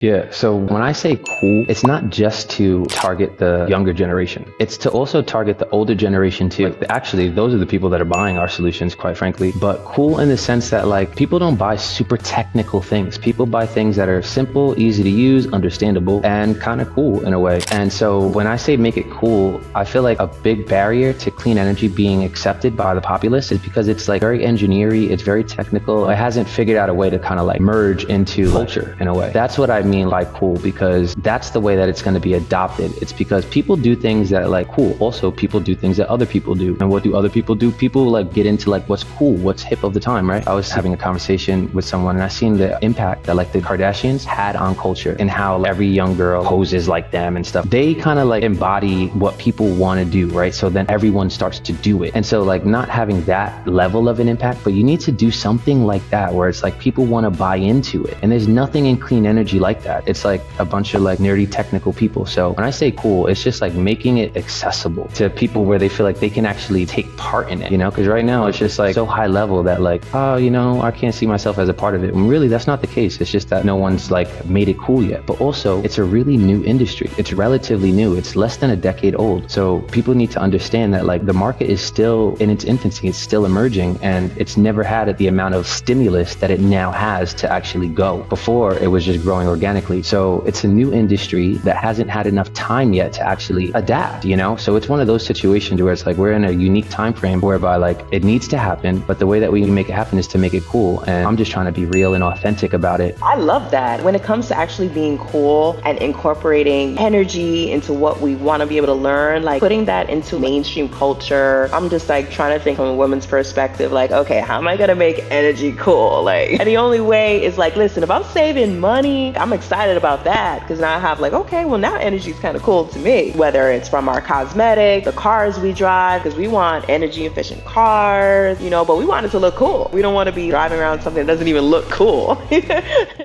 Yeah, so when I say cool, it's not just to target the younger generation. It's to also target the older generation too. Like, actually, those are the people that are buying our solutions, quite frankly. But cool in the sense that like people don't buy super technical things. People buy things that are simple, easy to use, understandable, and kind of cool in a way. And so when I say make it cool, I feel like a big barrier to clean energy being accepted by the populace is because it's like very engineering, it's very technical. It hasn't figured out a way to kind of like merge into culture in a way. That's what I mean by cool, because that's the way that it's going to be adopted. It's because people do things that are like cool. Also, people do things that other people do. And what do other people do? People like get into like what's cool, what's hip of the time, right? I was having a conversation with someone and I seen the impact that like the Kardashians had on culture and how every young girl poses like them and stuff. They kind of like embody what people want to do, right? So then everyone starts to do it. And so like not having that level of an impact, but you need to do something like that where it's like people want to buy into it. And there's nothing in clean energy like that. It's like a bunch of like nerdy technical people. So when I say cool, it's just like making it accessible to people where they feel like they can actually take part in it, you know? Because right now it's just like so high level that like, oh, you know, I can't see myself as a part of it. And really, that's not the case. It's just that no one's like made it cool yet. But also, it's a really new industry. It's relatively new. It's less than a decade old. So people need to understand that like the market is still in its infancy. It's still emerging, and it's never had the amount of stimulus that it now has to actually go. Before, it was just growing organically. So it's a new industry that hasn't had enough time yet to actually adapt, you know? So it's one of those situations where it's like we're in a unique time frame whereby like it needs to happen, but the way that we can make it happen is to make it cool. And I'm just trying to be real and authentic about it. I love that. When it comes to actually being cool and incorporating energy into what we want to be able to learn, like putting that into mainstream culture, I'm just like trying to think from a woman's perspective, like, okay, how am I going to make energy cool? Like, and the only way is like, listen, if I'm saving money, I'm excited about that because now I have like, okay, well now energy is kind of cool to me, whether it's from our cosmetics, the cars we drive, because we want energy efficient cars, you know, but we want it to look cool. We don't want to be driving around something that doesn't even look cool.